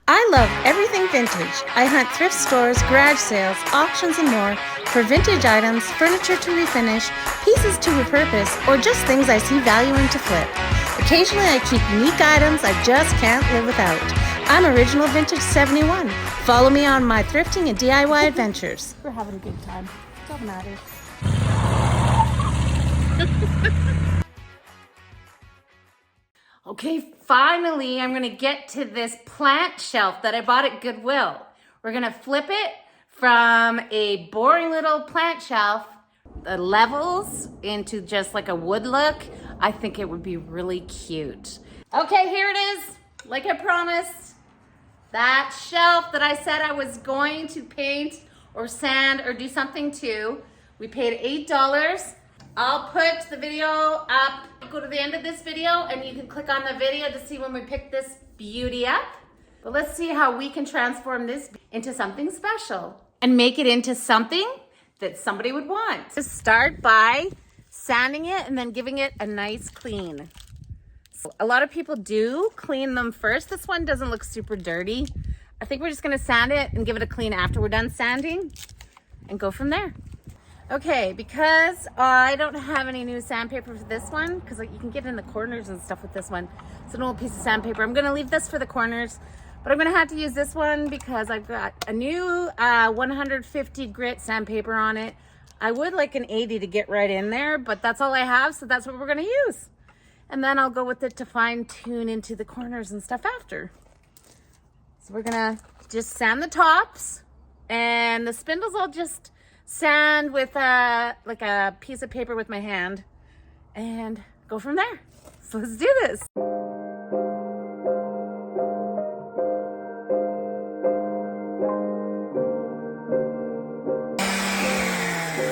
I love everything vintage. I hunt thrift stores, garage sales, auctions, and more for vintage items, furniture to refinish, pieces to repurpose, or just things I see value in to flip. Occasionally I keep unique items I just can't live without. I'm Original Vintage 71. Follow me on my thrifting and DIY adventures. We're having a good time. Doesn't matter. Okay, finally, I'm gonna get to this plant shelf that I bought at Goodwill. We're gonna flip it from a boring little plant shelf, the levels, into just like a wood look. I think it would be really cute. Okay, here it is, like I promised. That shelf that I said I was going to paint or sand or do something to. We paid $8. I'll put the video up. Go to the end of this video and you can click on the video to see when we pick this beauty up. But let's see how we can transform this into something special and make it into something that somebody would want. Just start by sanding it and then giving it a nice clean. So a lot of people do clean them first. This one doesn't look super dirty. I think we're just gonna sand it and give it a clean after we're done sanding and go from there. Okay, because I don't have any new sandpaper for this one, because you can get in the corners and stuff with this one. It's an old piece of sandpaper. I'm gonna leave this for the corners, but I'm gonna have to use this one because I've got a new 150 grit sandpaper on it. I would like an 80 to get right in there, but that's all I have, so that's what we're gonna use. And then I'll go with it to fine tune into the corners and stuff after. So we're gonna just sand the tops, and the spindles I'll just sand with like a piece of paper with my hand and go from there. So let's do this.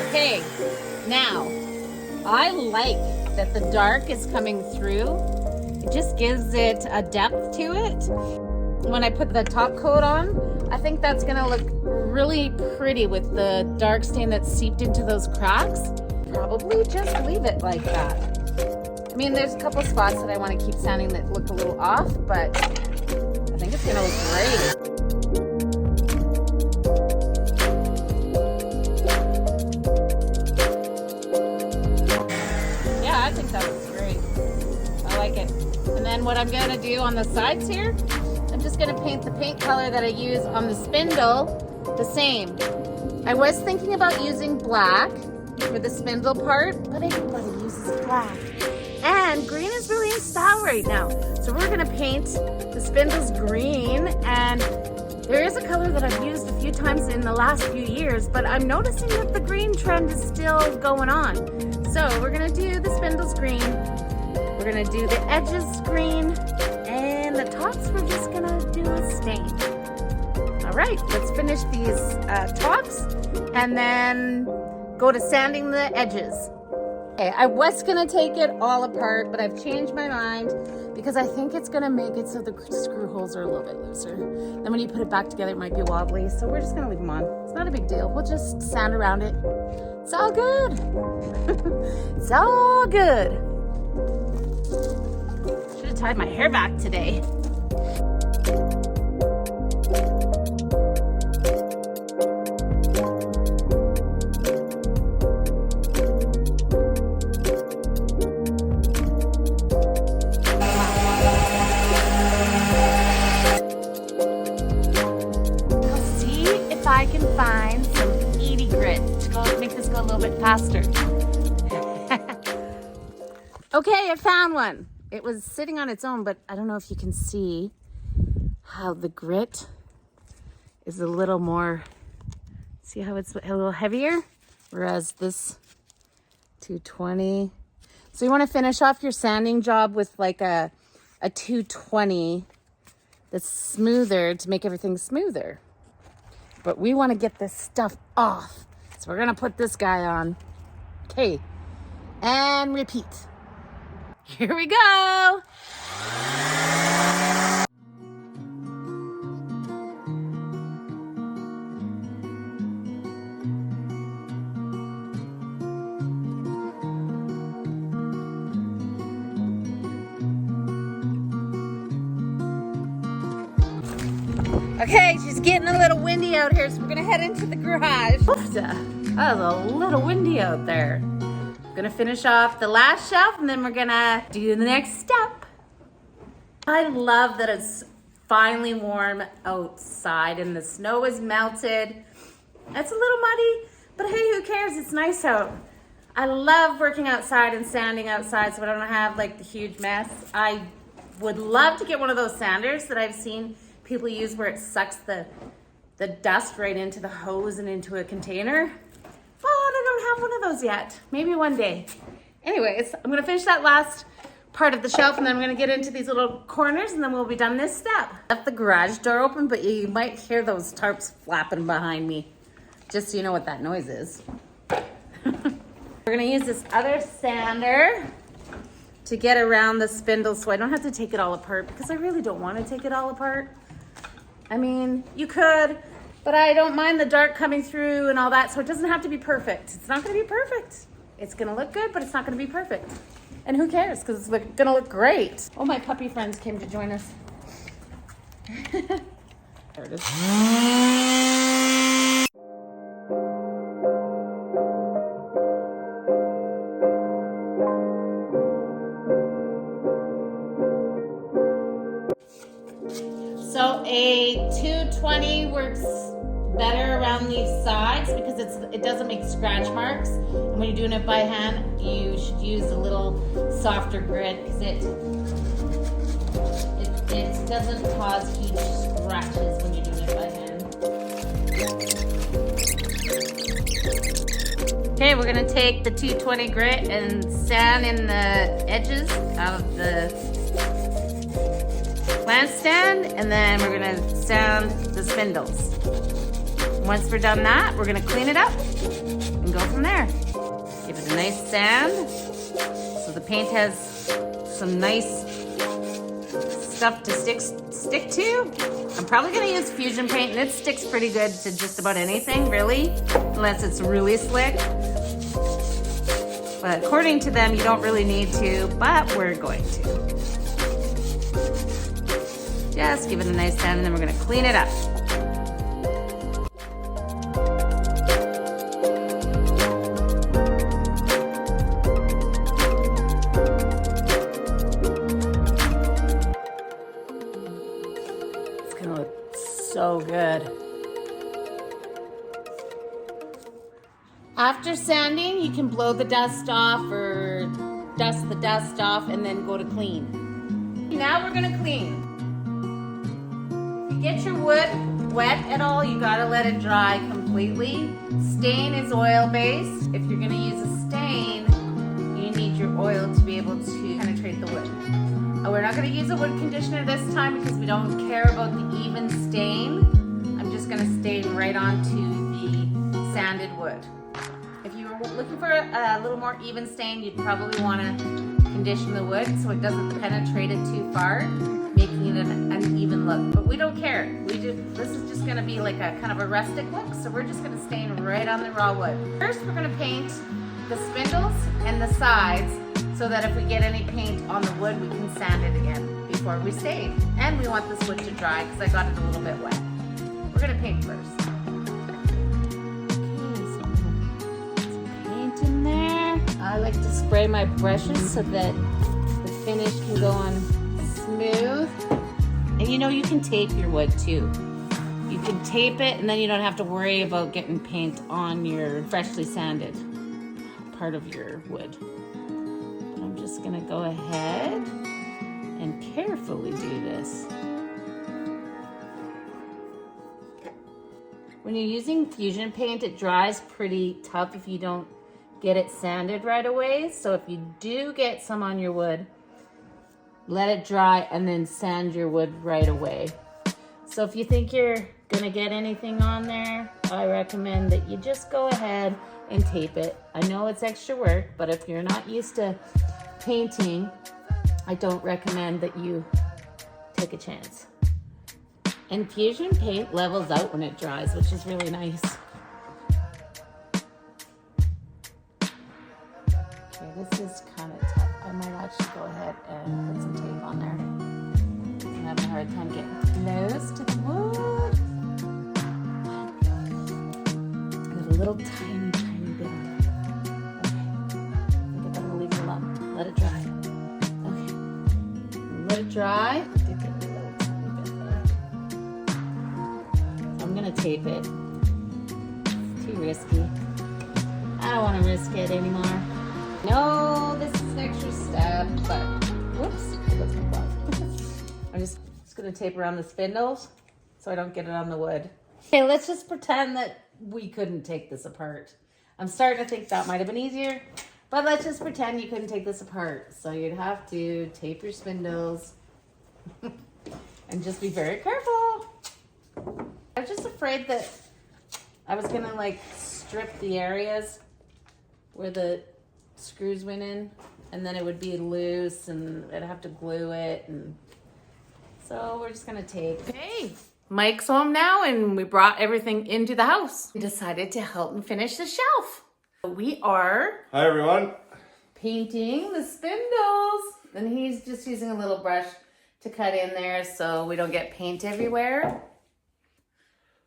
Okay, now I like that the dark is coming through. It just gives it a depth to it. When I put the top coat on, I think that's gonna look really pretty with the dark stain that's seeped into those cracks. Probably just leave it like that. I mean, there's a couple spots that I want to keep sanding that look a little off, but I think it's gonna look great. Yeah, I think that looks great. I like it. And then what I'm gonna do on the sides here, I'm just gonna paint the paint color that I use on the spindle the same. I was thinking about using black for the spindle part, but everybody uses black. And green is really in style right now. So we're gonna paint the spindles green, and there is a color that I've used a few times in the last few years, but I'm noticing that the green trend is still going on. So we're gonna do the spindles green, we're gonna do the edges green, and the tops we're just gonna do a stain. All right, let's finish these tops and then go to sanding the edges. Okay, I was gonna take it all apart, but I've changed my mind because I think it's gonna make it so the screw holes are a little bit looser. Then when you put it back together, it might be wobbly, so we're just gonna leave them on. It's not a big deal. We'll just sand around it. It's all good. It's all good. Should have tied my hair back today. I can find some 80 grit to make this go a little bit faster. Okay, I found one. It was sitting on its own, but I don't know if you can see how the grit is a little more, see how it's a little heavier? Whereas this 220. So you want to finish off your sanding job with like a 220 that's smoother to make everything smoother. But we want to get this stuff off. So we're gonna put this guy on. Okay, and repeat. Here we go. Okay, she's getting a little windy out here, so we're gonna head into the garage. That was a little windy out there. I'm gonna finish off the last shelf and then we're gonna do the next step. I love that it's finally warm outside and the snow is melted. It's a little muddy, but hey, who cares? It's nice out. I love working outside and sanding outside so I don't have like the huge mess. I would love to get one of those sanders that I've seen people use where it sucks the dust right into the hose and into a container. But I don't have one of those yet. Maybe one day. Anyways, I'm gonna finish that last part of the shelf and then I'm gonna get into these little corners and then we'll be done this step. I left the garage door open, but you might hear those tarps flapping behind me. Just so you know what that noise is. We're gonna use this other sander to get around the spindle so I don't have to take it all apart because I really don't want to take it all apart. I mean, you could, but I don't mind the dark coming through and all that, so it doesn't have to be perfect. It's not gonna be perfect. It's gonna look good, but it's not gonna be perfect. And who cares, because it's gonna look great. Oh, my puppy friends came to join us. There it is. So a 220 works better around these sides because it doesn't make scratch marks. And when you're doing it by hand, you should use a little softer grit because it doesn't cause huge scratches when you're doing it by hand. Okay, we're gonna take the 220 grit and sand in the edges of the plant stand, and then we're gonna sand the spindles. Once we're done that, we're gonna clean it up and go from there. Give it a nice sand so the paint has some nice stuff to stick to. I'm probably gonna use fusion paint and it sticks pretty good to just about anything, really, unless it's really slick. But according to them, you don't really need to, but we're going to. Just give it a nice sand and then we're gonna clean it up. It's gonna look so good. After sanding, you can blow the dust off or dust the dust off and then go to clean. Now we're gonna clean. Get your wood wet at all, you gotta let it dry completely. Stain is oil-based. If you're gonna use a stain, you need your oil to be able to penetrate the wood. We're not gonna use a wood conditioner this time because we don't care about the even stain. I'm just gonna stain right onto the sanded wood. If you were looking for a little more even stain, you'd probably wanna condition the wood so it doesn't penetrate it too far, making it an uneven look. But we don't care. This is just gonna be like a kind of a rustic look, so we're just gonna stain right on the raw wood. First, we're gonna paint the spindles and the sides so that if we get any paint on the wood, we can sand it again before we stain. And we want this wood to dry because I got it a little bit wet. We're gonna paint first. Okay, so I'm gonna put some paint in there. I like to spray my brushes so that the finish can go on smooth. And you know, you can tape your wood too. You can tape it and then you don't have to worry about getting paint on your freshly sanded part of your wood. I'm just gonna go ahead and carefully do this. When you're using fusion paint, it dries pretty tough if you don't get it sanded right away. So if you do get some on your wood, let it dry and then sand your wood right away. So if you think you're gonna get anything on there, I recommend that you just go ahead and tape it. I know it's extra work, but if you're not used to painting, I don't recommend that you take a chance. And fusion paint levels out when it dries, which is really nice. Okay, this is kind of tough. I might actually go ahead and put some tape on there. I'm having a hard time getting close to the wood. little tiny bit on it. Okay. I think I'm gonna leave it alone. Let it dry. Okay. Let it dry. Dip it a little tiny bit there. I'm gonna tape it. It's too risky. I don't want to risk it anymore. No, this is an extra step, but whoops, that's my glove. I'm just gonna tape around the spindles so I don't get it on the wood. Okay, let's just pretend that we couldn't take this apart. I'm starting to think that might have been easier, but let's just pretend you couldn't take this apart. So you'd have to tape your spindles and just be very careful. I was just afraid that I was gonna like strip the areas where the screws went in, and then it would be loose and I'd have to glue it, and so we're just gonna tape. Okay, Mike's home now and we brought everything into the house. We decided to help him finish the shelf. We are... Hi everyone. Painting the spindles, and he's just using a little brush to cut in there so we don't get paint everywhere.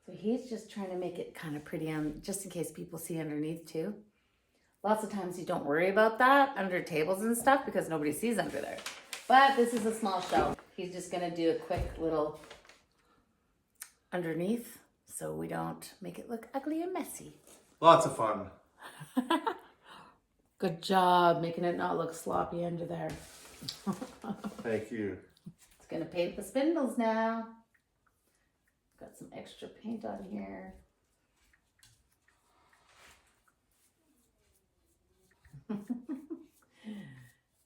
So he's just trying to make it kind of pretty on, just in case people see underneath too. Lots of times you don't worry about that under tables and stuff because nobody sees under there. But this is a small shelf. He's just gonna do a quick little underneath so we don't make it look ugly and messy. Lots of fun. Good job making it not look sloppy under there. Thank you. It's gonna paint the spindles now. Got some extra paint on here.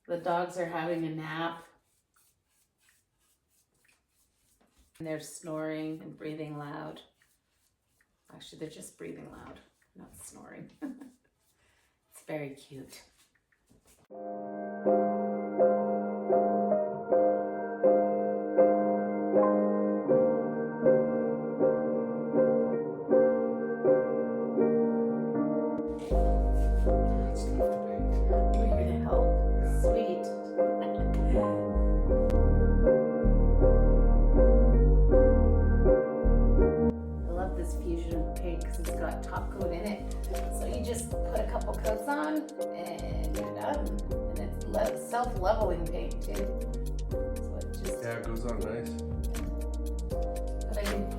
The dogs are having a nap. And they're snoring and breathing loud. Actually, they're just breathing loud, not snoring. It's very cute. Top coat in it, so you just put a couple coats on and you're done. And it's self-leveling paint too, so it just it goes on nice.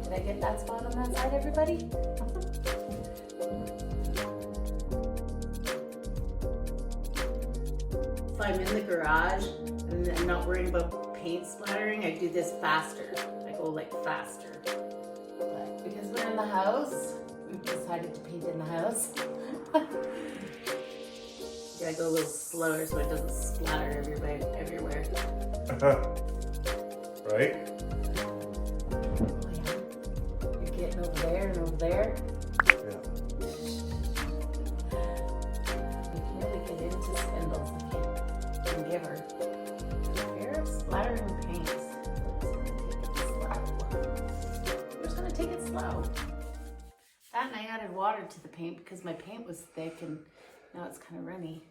Did I get that spot on that side, everybody? If I'm in the garage and I'm not worrying about paint splattering, I do this faster. I go like faster, but because we're in the house, we've decided to paint in the house. Gotta go a little slower so it doesn't splatter everywhere. Right? Oh yeah. You're getting over there and over there. Yeah. You can really get into spindles if you can give her. Fear of splattering paint. We're just gonna take it slow. That and I added water to the paint because my paint was thick and now it's kind of runny.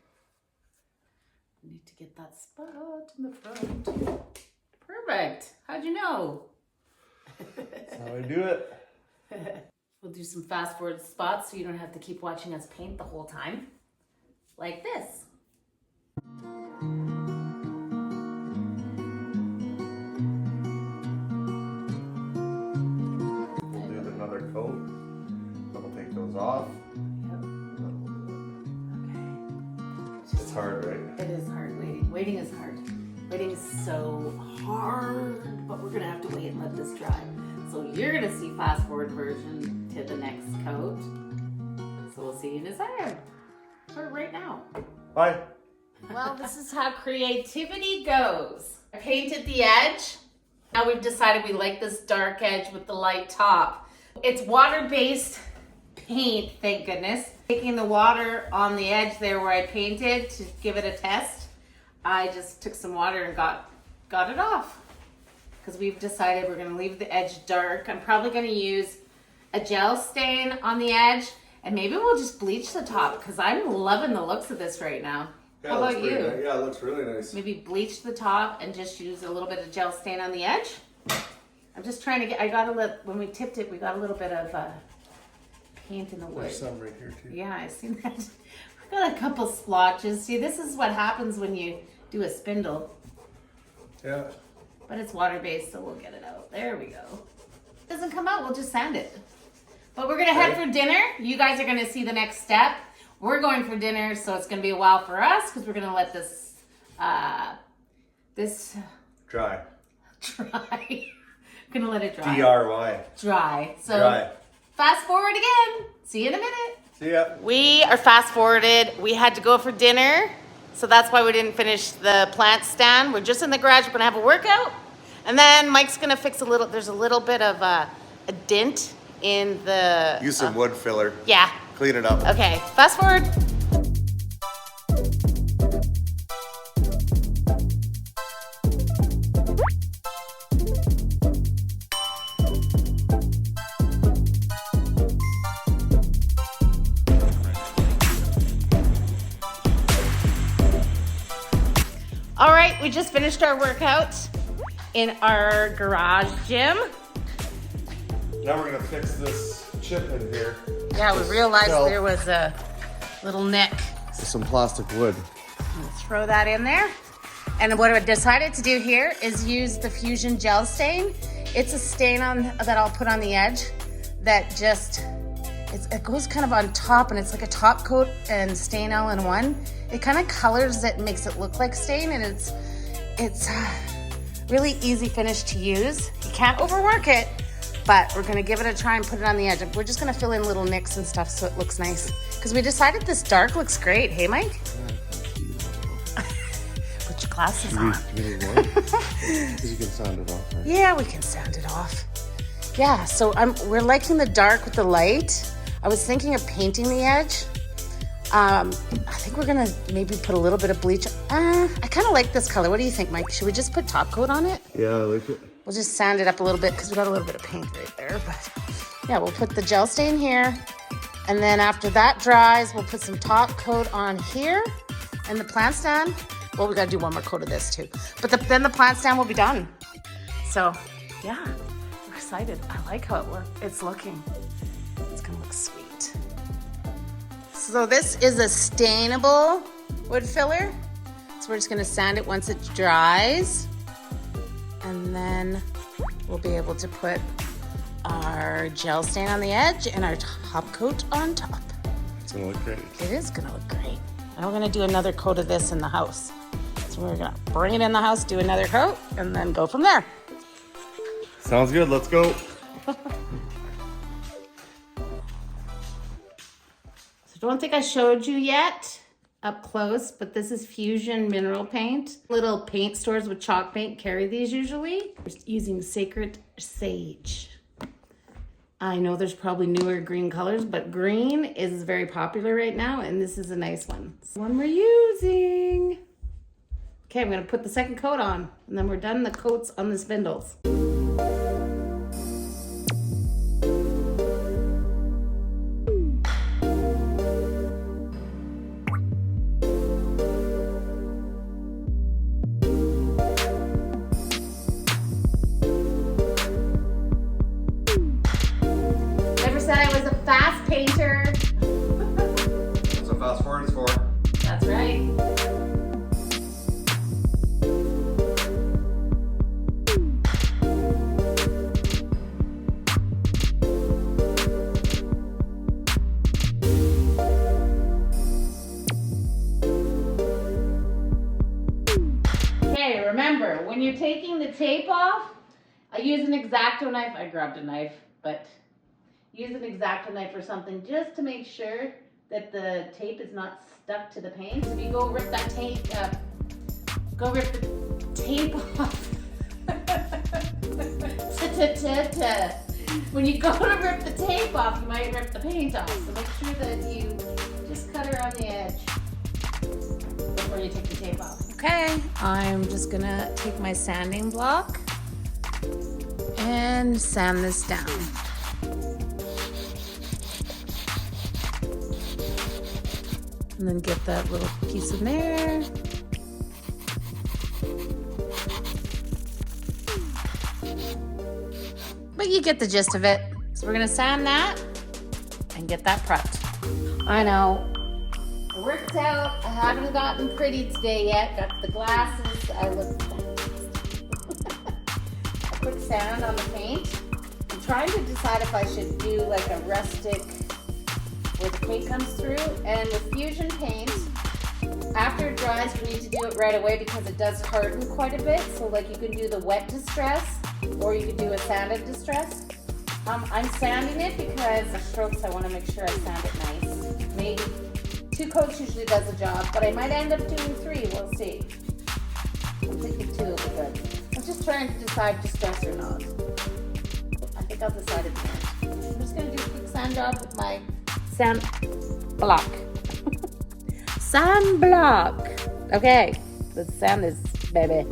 I need to get that spot in the front. Perfect. How'd you know? That's how I do it. We'll do some fast forward spots so you don't have to keep watching us paint the whole time. Like this. We'll do another coat. Then we'll take those off. It's hard, right? It is hard waiting. Waiting is hard. Waiting is so hard, but we're gonna have to wait and let this dry. So you're gonna see fast forward version to the next coat. So we'll see you in a second. Or right now. Bye. Well, this is how creativity goes. I painted the edge. Now we've decided we like this dark edge with the light top. It's water-based paint, thank goodness. Taking the water on the edge there where I painted to give it a test, I just took some water and got it off. Because we've decided we're gonna leave the edge dark. I'm probably gonna use a gel stain on the edge, and maybe we'll just bleach the top because I'm loving the looks of this right now. Yeah, How about you? Nice. Yeah, it looks really nice. Maybe bleach the top and just use a little bit of gel stain on the edge. I'm just trying to get, when we tipped it, we got a little bit of paint in the wood. There's some right here too. Yeah, I seen that. We've got a couple splotches. See, this is what happens when you do a spindle. Yeah. But it's water-based, so we'll get it out. There we go. If it doesn't come out, we'll just sand it. But we're gonna head for dinner. You guys are gonna see the next step. We're going for dinner, so it's gonna be a while for us because we're gonna let this Dry. Gonna let it dry. DRY. Dry. So Dry. fast forward again. See you in a minute. See ya. We are fast forwarded. We had to go for dinner, so that's why we didn't finish the plant stand. We're just in the garage. We're gonna have a workout, and then Mike's gonna fix a little. There's a little bit of a dent in the. Use some wood filler. Yeah. Clean it up. Okay. Fast forward. All right, we just finished our workout in our garage gym. Now we're gonna fix this chip in here. Yeah, we This realized shelf there was a little nick. with some plastic wood. Let's throw that in there. And what I decided to do here is use the Fusion Gel Stain. It's a stain that I'll put on the edge that just, it goes kind of on top, and it's like a top coat and stain all in one. It kind of colors it, makes it look like stain, and it's really easy finish to use. You can't overwork it, but we're gonna give it a try and put it on the edge. We're just gonna fill in little nicks and stuff so it looks nice. Because we decided this dark looks great. Hey, Mike? Put your glasses on. Because you can sound it off, right? Yeah, we can sand it off. Yeah, so we're liking the dark with the light. I was thinking of painting the edge. I think we're gonna maybe put a little bit of bleach. I kind of like this color. What do you think, Mike? Should we just put top coat on it? Yeah, I like it. We'll just sand it up a little bit because we got a little bit of paint right there. But yeah, we'll put the gel stain here. And then after that dries, we'll put some top coat on here. And the plant stand, well, we gotta do one more coat of this too. But then the plant stand will be done. So yeah, we're excited. I like how it's looking. It's gonna look sweet. So this is a stainable wood filler. So we're just gonna sand it once it dries. And then we'll be able to put our gel stain on the edge and our top coat on top. It's gonna look great. It is gonna look great. And we're gonna do another coat of this in the house. So we're gonna bring it in the house, do another coat, and then go from there. Sounds good, let's go. So don't think I showed you yet up close, but this is Fusion mineral paint. Little paint stores with chalk paint carry these usually. We're using Sacred Sage. I know there's probably newer green colors, but green is very popular right now, and this is a nice one. It's the one we're using. Okay, I'm gonna put the second coat on, and then we're done the coats on the spindles. I was a fast painter. That's what fast forward is for. That's right. Okay, remember, when you're taking the tape off, I use an X-Acto knife. I grabbed a knife, but use an X-Acto knife or something just to make sure that the tape is not stuck to the paint. If you go rip that tape, off. When you go to rip the tape off, you might rip the paint off. So make sure that you just cut around the edge before you take the tape off. Okay, I'm just gonna take my sanding block and sand this down. And then get that little piece in there. But you get the gist of it. So we're gonna sand that and get that prepped. I know. It worked out. I haven't gotten pretty today yet. Got the glasses. I look a quick sand on the paint. I'm trying to decide if I should do like a rustic where the paint comes through. And with Fusion paint, after it dries, you need to do it right away because it does harden quite a bit. So like you can do the wet distress or you can do a sanded distress. I'm sanding it because the strokes, I want to make sure I sand it nice. Maybe 2 coats usually does the job, but I might end up doing 3. We'll see. I'm thinking 2 will be good. I'm just trying to decide distress or not. I think I'll decide it tonight. I'm just going to do a quick sand job with my sand block. Sand block. Okay, let's sand this baby.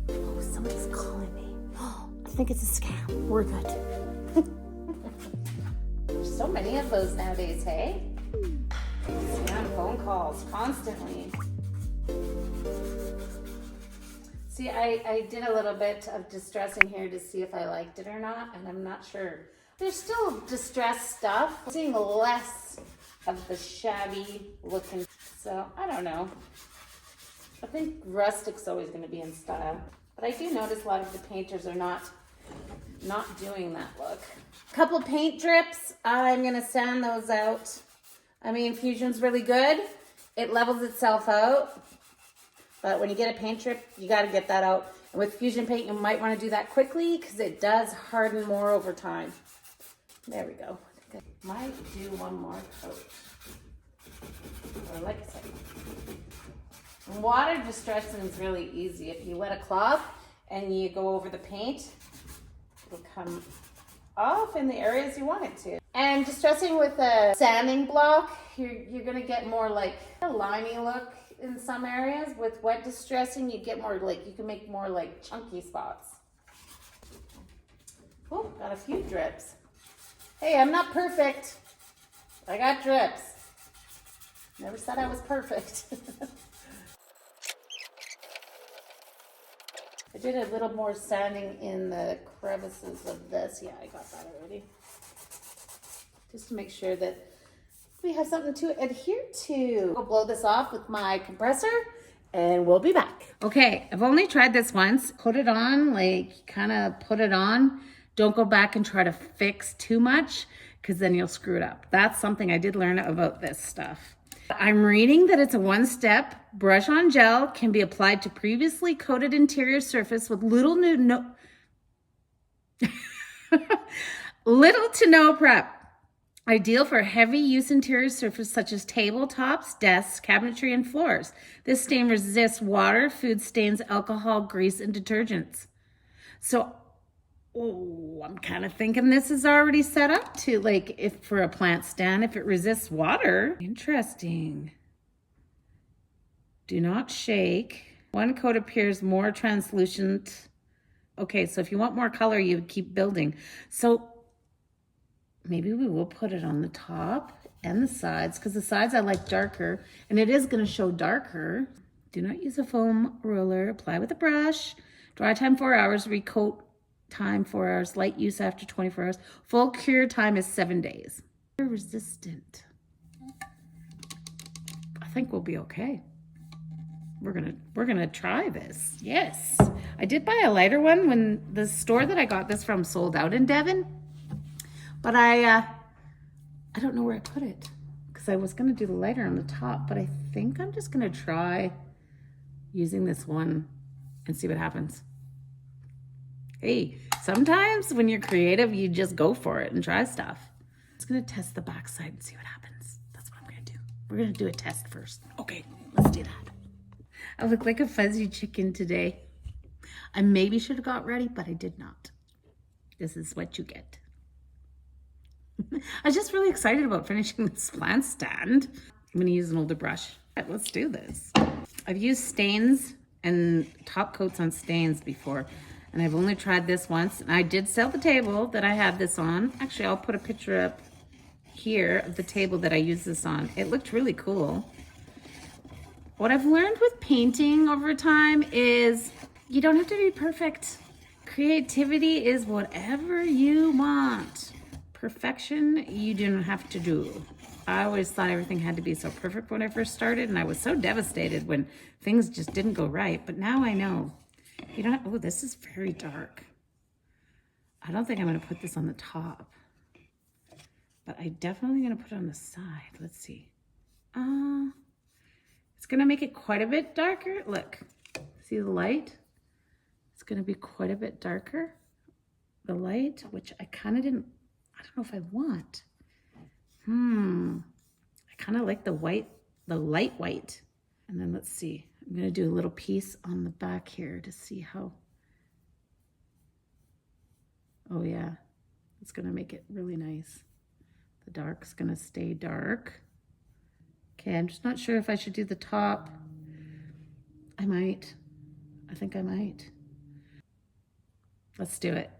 Oh, somebody's calling me. I think it's a scam. We're good. There's so many of those nowadays, hey? Scam phone calls constantly. See, I did a little bit of distressing here to see if I liked it or not, and I'm not sure. There's still distressed stuff. I'm seeing less of the shabby looking, so I don't know. I think rustic's always going to be in style, but I do notice a lot of the painters are not doing that look. Couple paint drips, I'm going to sand those out. I mean, Fusion's really good. It levels itself out, but when you get a paint drip, you got to get that out. And with Fusion paint, you might want to do that quickly because it does harden more over time. There we go. I think I might do one more coat. Or like I said, water distressing is really easy. If you wet a cloth and you go over the paint, it'll come off in the areas you want it to. And distressing with a sanding block, you're gonna get more like a limey look in some areas. With wet distressing, you get more like, you can make more like chunky spots. Oh, got a few drips. Hey, I'm not perfect. I got drips. Never said I was perfect. I did a little more sanding in the crevices of this. Yeah, I got that already. Just to make sure that we have something to adhere to. I'll blow this off with my compressor and we'll be back. Okay, I've only tried this once. Put it on, like kind of put it on. Don't go back and try to fix too much because then you'll screw it up. That's something I did learn about this stuff. I'm reading that it's a one-step brush on gel, can be applied to previously coated interior surface with little to no prep. Ideal for heavy use interior surface such as tabletops, desks, cabinetry, and floors. This stain resists water, food stains, alcohol, grease, and detergents. So, I'm kind of thinking this is already set up to, like, if for a plant stand, if it resists water. Interesting. Do not shake. One coat appears more translucent. Okay, so if you want more color, you would keep building. So maybe we will put it on the top and the sides, because the sides I like darker, and it is going to show darker. Do not use a foam roller. Apply with a brush. Dry time 4 hours. Recoat time 4 hours. Light use after 24 hours. Full cure time is 7 days. Resistant. I think we'll be okay. We're gonna try this. Yes. I did buy a lighter one when the store that I got this from sold out in Devon. But I don't know where I put it because I was going to do the lighter on the top, but I think I'm just going to try using this one and see what happens. Hey, sometimes when you're creative, you just go for it and try stuff. I'm just going to test the back side and see what happens. That's what I'm going to do. We're going to do a test first. Okay, let's do that. I look like a fuzzy chicken today. I maybe should have got ready, but I did not. This is what you get. I was just really excited about finishing this plant stand. I'm going to use an older brush. Right, let's do this. I've used stains and top coats on stains before, and I've only tried this once. And I did sell the table that I had this on. Actually, I'll put a picture up here of the table that I used this on. It looked really cool. What I've learned with painting over time is you don't have to be perfect. Creativity is whatever you want. Perfection, you do not have to do. I always thought everything had to be so perfect when I first started, and I was so devastated when things just didn't go right. But now I know. You don't have, oh, this is very dark. I don't think I'm going to put this on the top. But I definitely going to put it on the side. Let's see. It's going to make it quite a bit darker. Look, see the light? It's going to be quite a bit darker. The light, which I kind of didn't, I don't know if I want. I kind of like the white, the light white. And then let's see. I'm going to do a little piece on the back here to see how. Oh yeah, it's going to make it really nice. The dark's going to stay dark. Okay, I'm just not sure if I should do the top. I might. I think I might. Let's do it.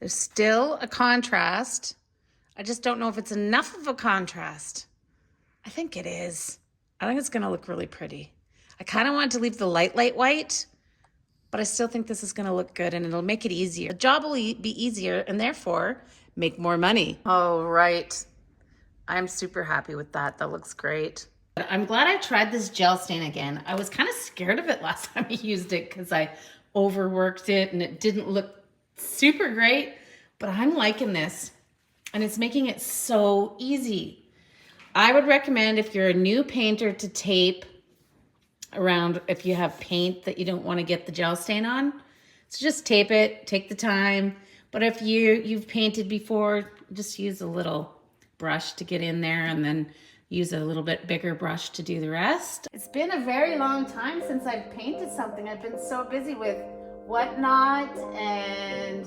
There's still a contrast. I just don't know if it's enough of a contrast. I think it is. I think it's going to look really pretty. I kind of want to leave the light white, but I still think this is going to look good and it'll make it easier. The job will be easier and therefore make more money. Oh, right. I'm super happy with that. That looks great. I'm glad I tried this gel stain again. I was kind of scared of it last time I used it because I overworked it and it didn't look super great, but I'm liking this and it's making it so easy. I would recommend if you're a new painter to tape around if you have paint that you don't want to get the gel stain on. So just tape it, take the time. But if you've painted before, just use a little brush to get in there and then use a little bit bigger brush to do the rest. It's been a very long time since I've painted something. I've been so busy with whatnot, and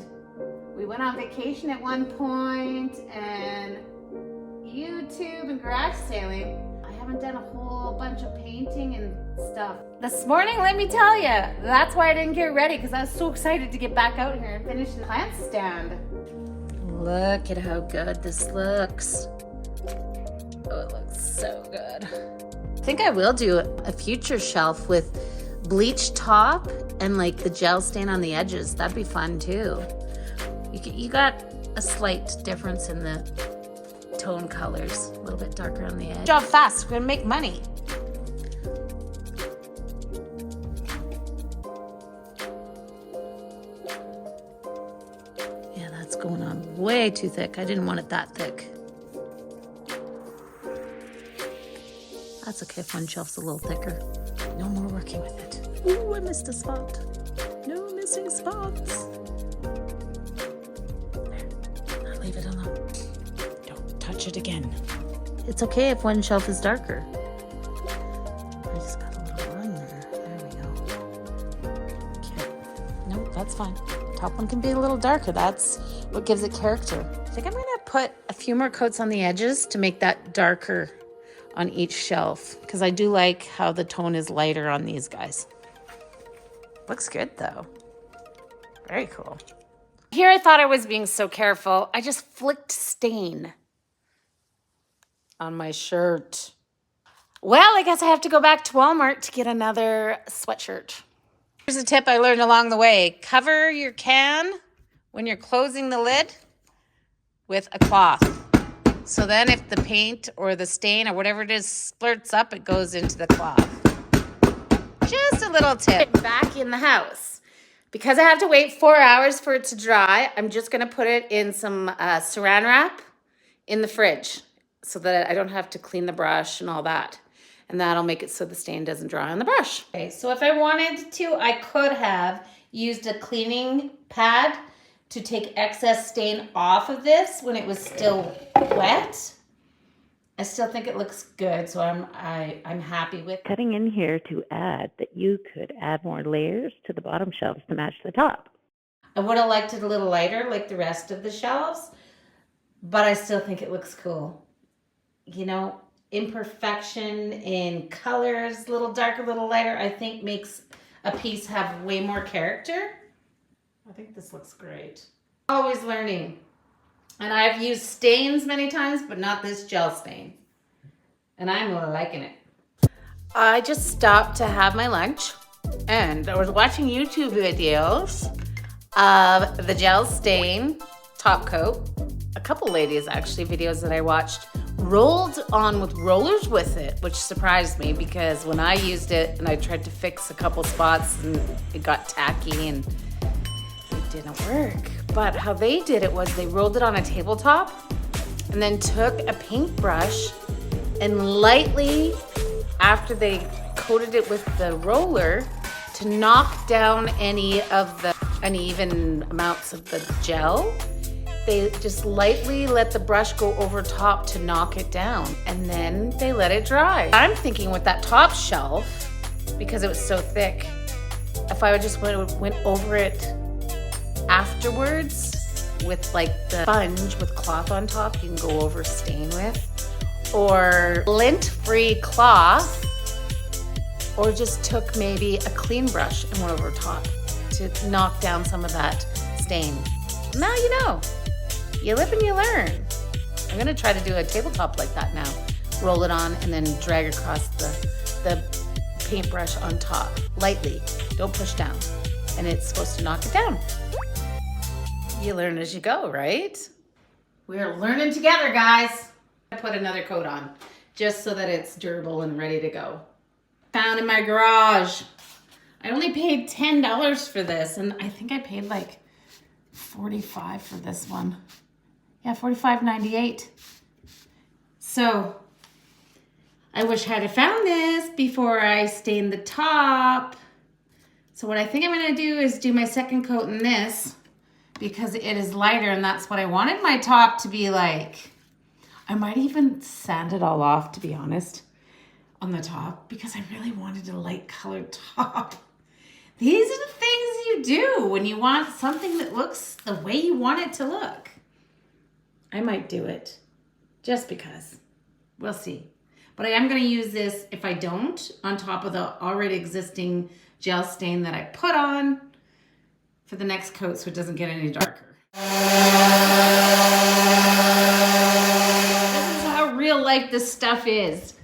we went on vacation at one point, and YouTube and garage sailing. I haven't done a whole bunch of painting and stuff. This morning, let me tell you, that's why I didn't get ready, because I was so excited to get back out here and finish the plant stand. Look at how good this looks. Oh, it looks so good. I think I will do a future shelf with bleached top and like the gel stain on the edges. That'd be fun too. You got a slight difference in the tone colors, a little bit darker on the edge. Job fast, we're gonna make money. Yeah, that's going on way too thick. I didn't want it that thick. That's okay if one shelf's a little thicker. No more working with it. Ooh, I missed a spot. No missing spots. There, now leave it alone. Don't touch it again. It's okay if one shelf is darker. I just got a little run there. There we go. Okay. Nope, that's fine. Top one can be a little darker. That's what gives it character. I think I'm gonna put a few more coats on the edges to make that darker on each shelf, because I do like how the tone is lighter on these guys. Looks good though. Very cool. Here I thought I was being so careful. I just flicked stain on my shirt. Well, I guess I have to go back to Walmart to get another sweatshirt. Here's a tip I learned along the way. Cover your can when you're closing the lid with a cloth. So then if the paint or the stain or whatever it is splurts up, it goes into the cloth. Just a little tip. Back in the house. Because I have to wait 4 hours for it to dry, I'm just going to put it in some saran wrap in the fridge so that I don't have to clean the brush and all that. And that'll make it so the stain doesn't dry on the brush. Okay, so if I wanted to, I could have used a cleaning pad to take excess stain off of this when it was still wet. I still think it looks good, so I'm happy with it. Cutting in here to add that you could add more layers to the bottom shelves to match the top. I would have liked it a little lighter like the rest of the shelves, but I still think it looks cool. You know, imperfection in colors, a little darker, a little lighter, I think makes a piece have way more character. I think this looks great. Always learning. And I've used stains many times, but not this gel stain. And I'm liking it. I just stopped to have my lunch and I was watching YouTube videos of the gel stain top coat. A couple ladies, actually, videos that I watched, rolled on with rollers with it, which surprised me because when I used it and I tried to fix a couple spots and it got tacky and it didn't work. But how they did it was they rolled it on a tabletop and then took a paintbrush and lightly, after they coated it with the roller, to knock down any of the uneven amounts of the gel, they just lightly let the brush go over top to knock it down, and then they let it dry. I'm thinking with that top shelf, because it was so thick, if I would just went over it afterwards with like the sponge with cloth on top you can go over stain with, or lint-free cloth, or just took maybe a clean brush and went over top to knock down some of that stain. Now you know. You live and you learn. I'm gonna try to do a tabletop like that now. Roll it on and then drag across the paintbrush on top. Lightly, don't push down. And it's supposed to knock it down. You learn as you go, right? We're learning together, guys. I put another coat on just so that it's durable and ready to go. Found in my garage. I only paid $10 for this, and I think I paid like $45 for this one. Yeah, $45.98. So I wish I had found this before I stained the top. So what I think I'm gonna do is do my second coat in this because it is lighter, and that's what I wanted my top to be like. I might even sand it all off, to be honest, on the top, because I really wanted a light colored top. These are the things you do when you want something that looks the way you want it to look. I might do it just because. We'll see. But I am going to use this, if I don't, on top of the already existing gel stain that I put on for the next coat so it doesn't get any darker. This is how real life this stuff is.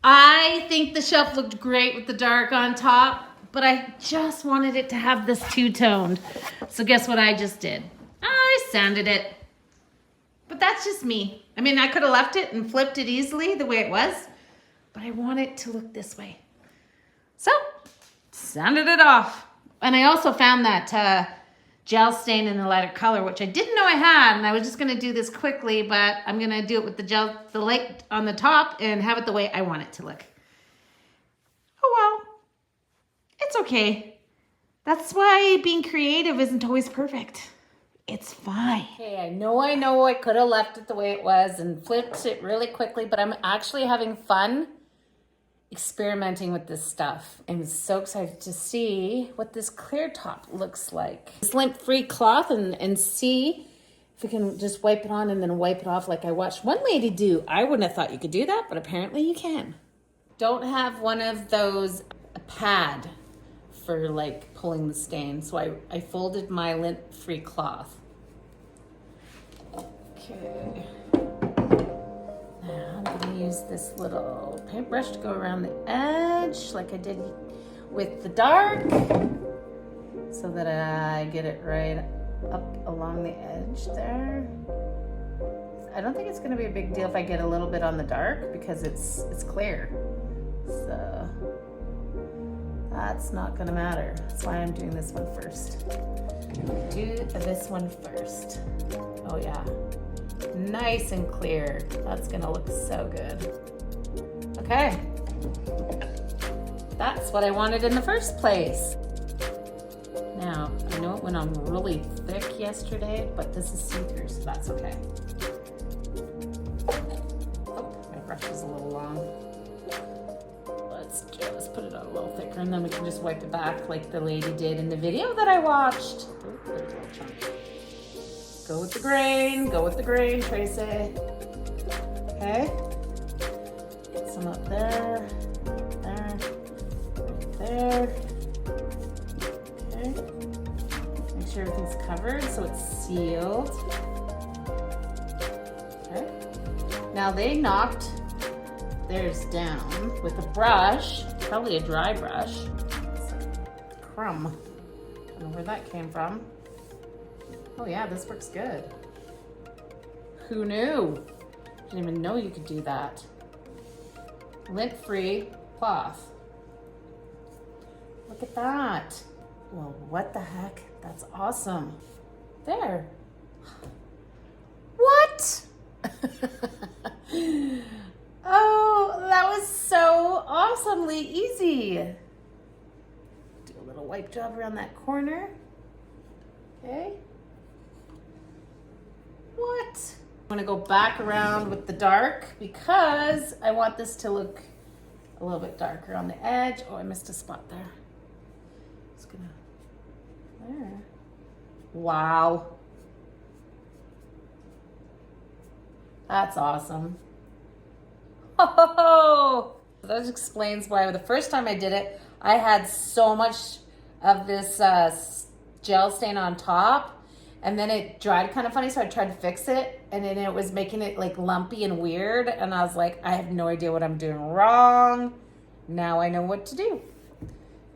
I think the shelf looked great with the dark on top, but I just wanted it to have this two-toned. So guess what I just did? I sanded it. But that's just me. I mean, I could have left it and flipped it easily the way it was, but I want it to look this way. So, sanded it off. And I also found that gel stain in a lighter color, which I didn't know I had, and I was just gonna do this quickly, but I'm gonna do it with the light on the top and have it the way I want it to look. Oh well, it's okay. That's why being creative isn't always perfect. It's fine. Okay, I know I could have left it the way it was and flipped it really quickly, but I'm actually having fun experimenting with this stuff. I'm so excited to see what this clear top looks like. This lint-free cloth and see if we can just wipe it on and then wipe it off like I watched one lady do. I wouldn't have thought you could do that, but apparently you can. Don't have one of those, a pad for like pulling the stain. So I folded my lint-free cloth. Okay. Now I'm gonna use this little paintbrush to go around the edge like I did with the dark so that I get it right up along the edge there. I don't think it's gonna be a big deal if I get a little bit on the dark because it's clear. So that's not gonna matter. That's why I'm doing this one first. Do this one first. Oh yeah. Nice and clear. That's gonna look so good. Okay. That's what I wanted in the first place. Now, I know it went on really thick yesterday, but this is see-through, so that's okay. Oh, my brush is a little long. Let's just put it on a little thicker, and then we can just wipe it back like the lady did in the video that I watched. Oh, there's a little chunk. Go with the grain, Tracy. Okay. Get some up there, there. Okay. Make sure everything's covered so it's sealed. Okay. Now they knocked theirs down with a brush, probably a dry brush. Crumb. I don't know where that came from. Oh yeah, this works good. Who knew? Didn't even know you could do that. Lint-free cloth. Look at that. Well, what the heck? That's awesome. There. What? Oh, that was so awesomely easy. Do a little wipe job around that corner. Okay. What? I'm gonna go back around with the dark because I want this to look a little bit darker on the edge. Oh, I missed a spot there. Just gonna, there. Wow. That's awesome. Oh, that explains why the first time I did it, I had so much of this gel stain on top. And then it dried kind of funny, so I tried to fix it, and then it was making it like lumpy and weird, and I was like, I have no idea what I'm doing wrong. Now I know what to do.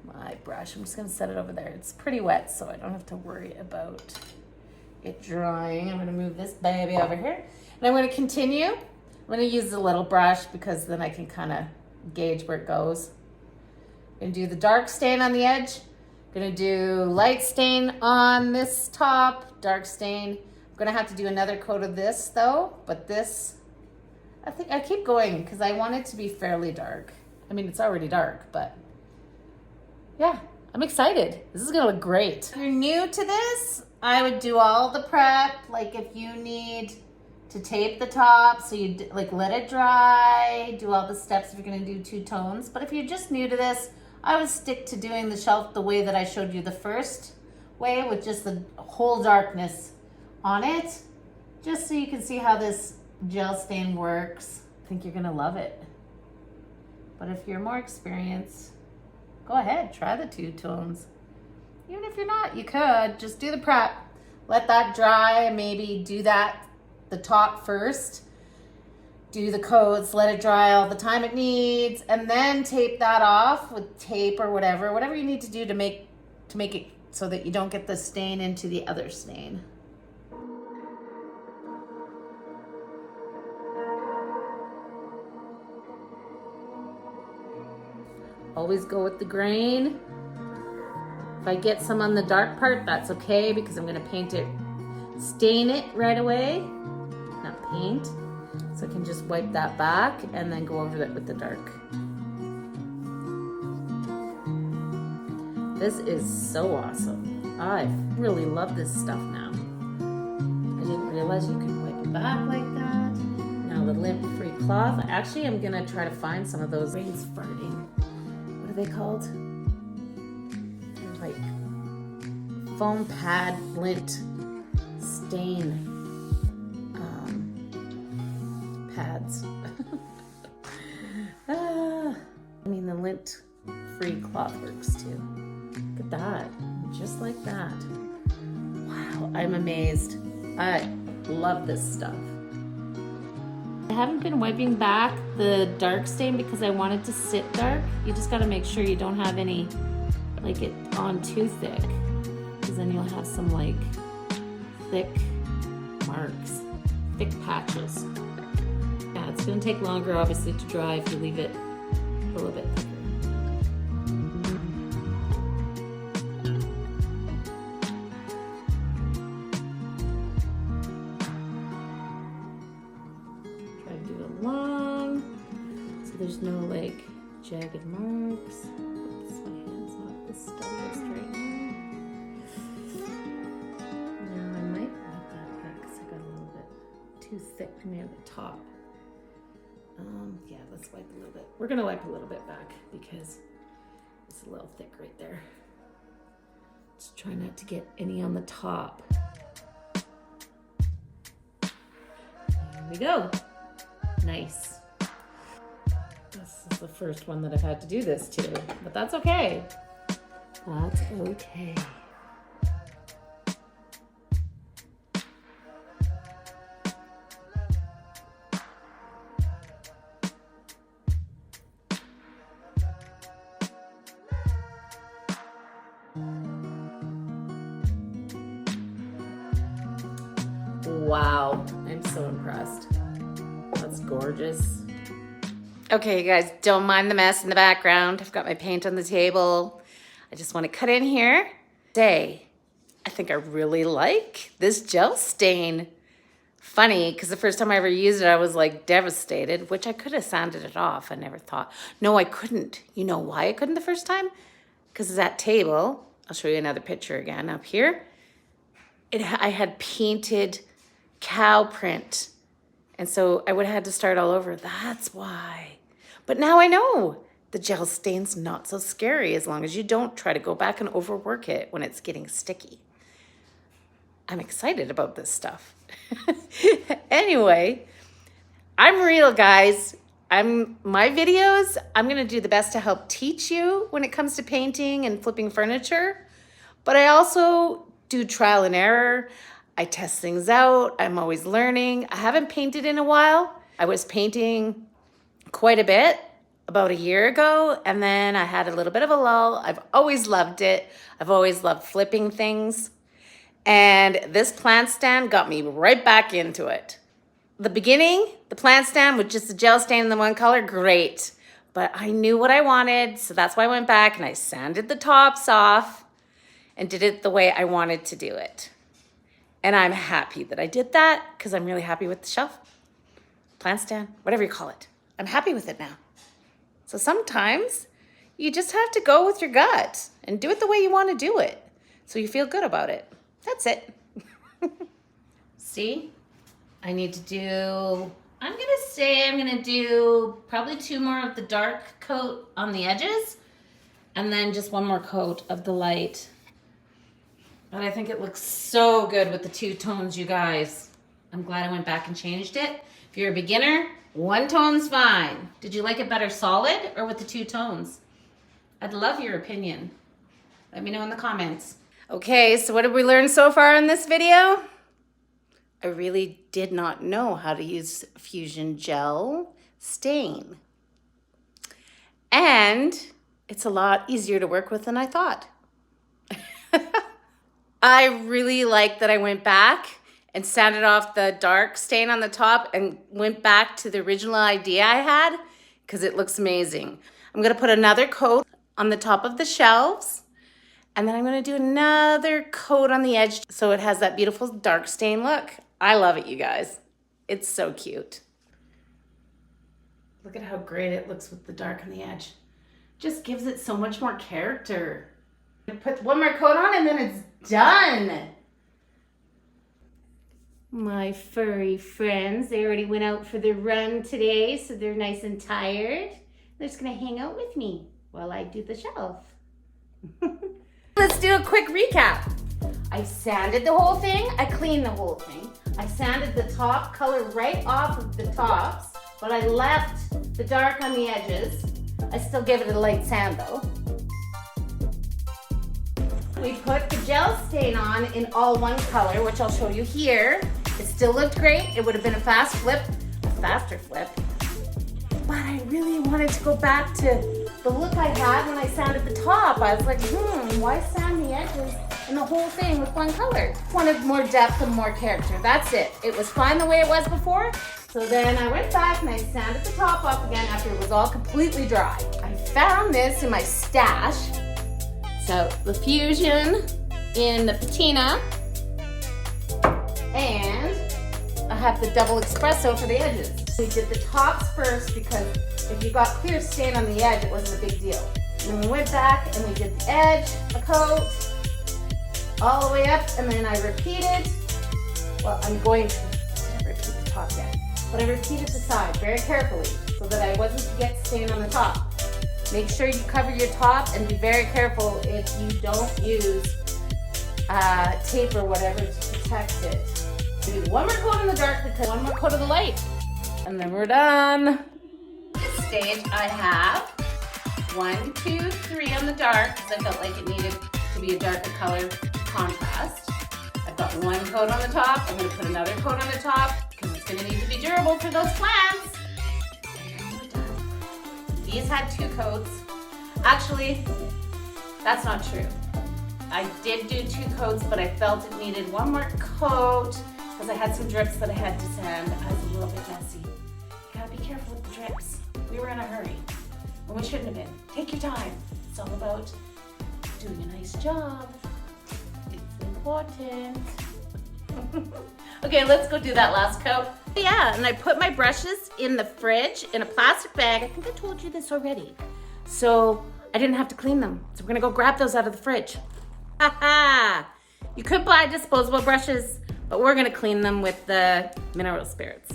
My brush, I'm just gonna set it over there. It's pretty wet, so I don't have to worry about it drying. I'm gonna move this baby over here, and I'm gonna continue. I'm gonna use the little brush because then I can kind of gauge where it goes. I'm gonna do the dark stain on the edge. Gonna do light stain on this top, dark stain. I'm gonna have to do another coat of this though, but this, I think I keep going because I want it to be fairly dark. I mean, it's already dark, but yeah, I'm excited. This is gonna look great. If you're new to this, I would do all the prep. Like if you need to tape the top, so you like let it dry, do all the steps if you're gonna do two tones. But if you're just new to this, I would stick to doing the shelf the way that I showed you the first way, with just the whole darkness on it, just so you can see how this gel stain works. I think you're gonna love it. But if you're more experienced, go ahead, try the two tones. Even if you're not, you could just do the prep, let that dry, and maybe do that the top first. Do the coats, let it dry all the time it needs, and then tape that off with tape or whatever you need to do to make it so that you don't get the stain into the other stain. Always go with the grain. If I get some on the dark part, that's okay because I'm gonna paint it, stain it right away, not paint. So I can just wipe that back and then go over it with the dark. This is so awesome. I really love this stuff now. I didn't realize you could wipe it back like that. Now the lint-free cloth. Actually, I'm gonna try to find some of those. Rain's farting. What are they called? They're like foam pad lint stain pads. I mean, the lint-free cloth works too. Look at that, just like that. Wow, I'm amazed. I love this stuff. I haven't been wiping back the dark stain because I want it to sit dark. You just gotta make sure you don't have any, like it on too thick, because then you'll have some like thick marks, thick patches. Yeah, it's gonna take longer obviously to dry if you leave it a little bit thicker. Try to do it long so there's no like jagged marks. Oops, my hand's not the steadiest right now. Now I might wipe that back because I got a little bit too thick near the top. Yeah, let's wipe a little bit. We're gonna wipe a little bit back because it's a little thick right there. Just try not to get any on the top. There we go. Nice. This is the first one that I've had to do this to, but that's okay. That's okay. Wow, I'm so impressed. That's gorgeous. Okay, you guys, don't mind the mess in the background. I've got my paint on the table. I just want to cut in here. I think I really like this gel stain. Funny, because the first time I ever used it, I was like devastated, which I could have sanded it off. I never thought. No, I couldn't. You know why I couldn't the first time? Because that table, I'll show you another picture again up here. I had painted cow print. And so I would have had to start all over. That's why. But now I know the gel stain's not so scary as long as you don't try to go back and overwork it when it's getting sticky. I'm excited about this stuff. Anyway, I'm real, guys. My videos, I'm gonna do the best to help teach you when it comes to painting and flipping furniture. But I also do trial and error. I test things out. I'm always learning. I haven't painted in a while. I was painting quite a bit about a year ago, and then I had a little bit of a lull. I've always loved it. I've always loved flipping things. And this plant stand got me right back into it. The beginning, the plant stand with just the gel stain in the one color, great. But I knew what I wanted, so that's why I went back and I sanded the tops off and did it the way I wanted to do it. And I'm happy that I did that because I'm really happy with the shelf, plant stand, whatever you call it. I'm happy with it now. So sometimes you just have to go with your gut and do it the way you want to do it so you feel good about it. That's it. See, I need to do, I'm gonna do probably 2 more of the dark coat on the edges and then just 1 more coat of the light. But I think it looks so good with the 2 tones, you guys. I'm glad I went back and changed it. If you're a beginner, 1 tone's fine. Did you like it better solid or with the 2 tones? I'd love your opinion. Let me know in the comments. Okay, so what did we learn so far in this video? I really did not know how to use Fusion Gel Stain. And it's a lot easier to work with than I thought. I really like that I went back and sanded off the dark stain on the top and went back to the original idea I had because it looks amazing. I'm gonna put another coat on the top of the shelves. And then I'm gonna do another coat on the edge so it has that beautiful dark stain look. I love it, you guys. It's so cute. Look at how great it looks with the dark on the edge. Just gives it so much more character. Put 1 more coat on and then it's done. My furry friends, they already went out for their run today, so they're nice and tired. They're just gonna hang out with me while I do the shelf. Let's do a quick recap. I sanded the whole thing. I cleaned the whole thing. I sanded the top color right off of the tops, but I left the dark on the edges. I still gave it a light sand though. We put the gel stain on in all 1 color, which I'll show you here. It still looked great. It would have been a faster flip. But I really wanted to go back to the look I had when I sanded the top. I was like, why sand the edges and the whole thing with 1 color? Wanted more depth and more character. That's it. It was fine the way it was before. So then I went back and I sanded the top off again after it was all completely dry. I found this in my stash. So the Fusion in the patina. And I have the double espresso for the edges. We did the tops first because if you got clear stain on the edge, it wasn't a big deal. And then we went back and we did the edge, a coat, all the way up, and then I repeated. Well, I'm going to repeat the top yet, but I repeated the side very carefully so that I wasn't to get stain on the top. Make sure you cover your top and be very careful if you don't use tape or whatever to protect it. Do 1 more coat in the dark because 1 more coat of the light. And then we're done. At this stage, I have 1, 2, 3 on the dark because I felt like it needed to be a darker color contrast. I've got 1 coat on the top. I'm going to put another coat on the top because it's going to need to be durable for those plants. And then we're done. These had 2 coats. Actually, that's not true. I did do 2 coats, but I felt it needed 1 more coat because I had some drips that I had to sand. I was a little bit messy. You gotta be careful with the drips. We were in a hurry, and we shouldn't have been. Take your time. It's all about doing a nice job. It's important. Okay, let's go do that last coat. Yeah, and I put my brushes in the fridge in a plastic bag. I think I told you this already. So I didn't have to clean them. So we're gonna go grab those out of the fridge. Haha! You could buy disposable brushes, but we're gonna clean them with the mineral spirits.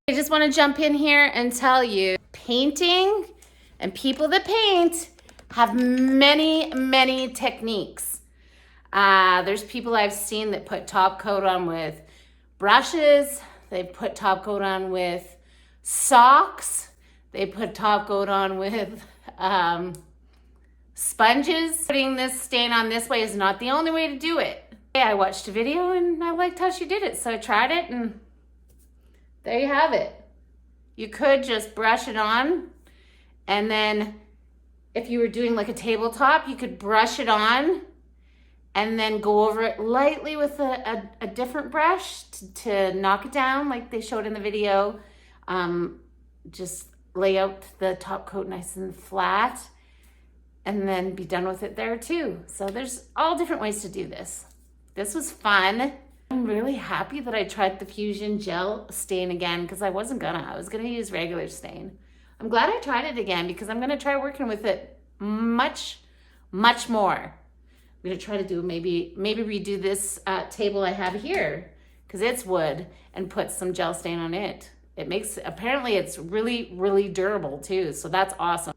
I just want to jump in here and tell you, painting and people that paint have many techniques. There's people I've seen that put top coat on with brushes. They put top coat on with socks. They put top coat on with sponges. Putting this stain on this way is not the only way to do it. I watched a video and I liked how she did it, so I tried it and there you have it. You could just brush it on, and then if you were doing like a tabletop, you could brush it on and then go over it lightly with a different brush to knock it down like they showed in the video. Just lay out the top coat nice and flat and then be done with it there too. So there's all different ways to do this. This was fun. I'm really happy that I tried the Fusion Gel stain again because I was gonna use regular stain. I'm glad I tried it again because I'm gonna try working with it much more. I'm gonna try to do maybe redo this table I have here because it's wood and put some gel stain on it. Apparently it's really durable too, so that's awesome.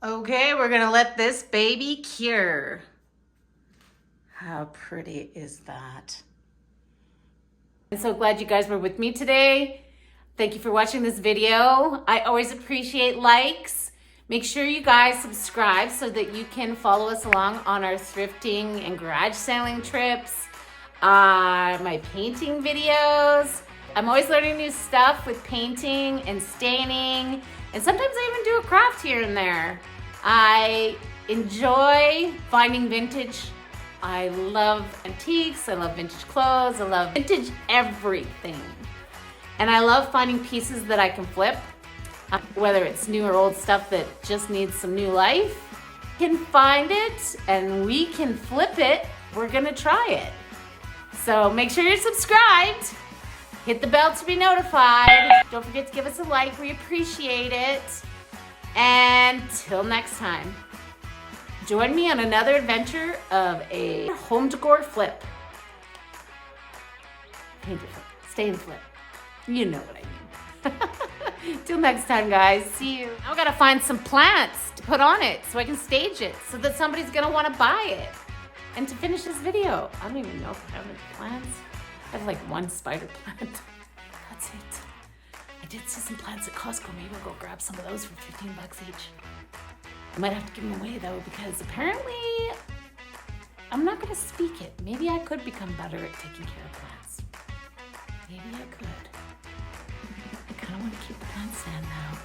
Okay, we're gonna let this baby cure. How pretty is that? I'm so glad you guys were with me today. Thank you for watching this video. I always appreciate likes. Make sure you guys subscribe so that you can follow us along on our thrifting and garage sailing trips, my painting videos. I'm always learning new stuff with painting and staining, and sometimes I even do a craft here and there. I enjoy finding vintage. I love antiques, I love vintage clothes, I love vintage everything. And I love finding pieces that I can flip, whether it's new or old stuff that just needs some new life. We can find it and we can flip it. We're gonna try it. So make sure you're subscribed. Hit the bell to be notified. Don't forget to give us a like, we appreciate it. And till next time. Join me on another adventure of a home decor flip. Paint it flip, stain flip. You know what I mean. Till next time, guys. See you. Now I gotta find some plants to put on it so I can stage it so that somebody's gonna wanna buy it. And to finish this video, I don't even know if I have any plants. I have like one spider plant. That's it. I did see some plants at Costco. Maybe I'll go grab some of those for 15 bucks each. I might have to give them away though because apparently I'm not gonna speak it. Maybe I could become better at taking care of plants. Maybe I could. I kind of want to keep the plant stand now.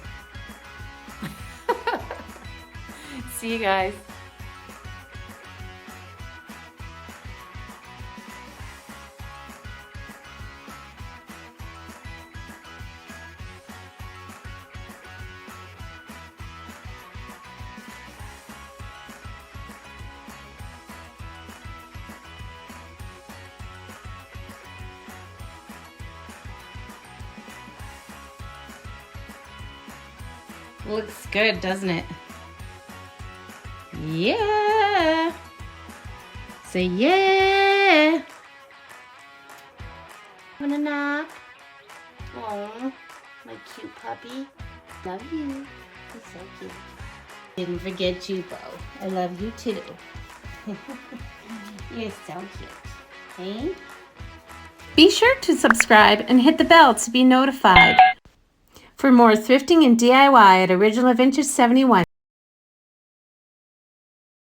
See you guys. Looks good, doesn't it? Yeah. Say yeah. Wanna knock? Aww. My cute puppy. Love you. He's so cute. Didn't forget Chupo. I love you too. You're so cute. Hey? Be sure to subscribe and hit the bell to be notified. For more thrifting and DIY at Original Vintage 71.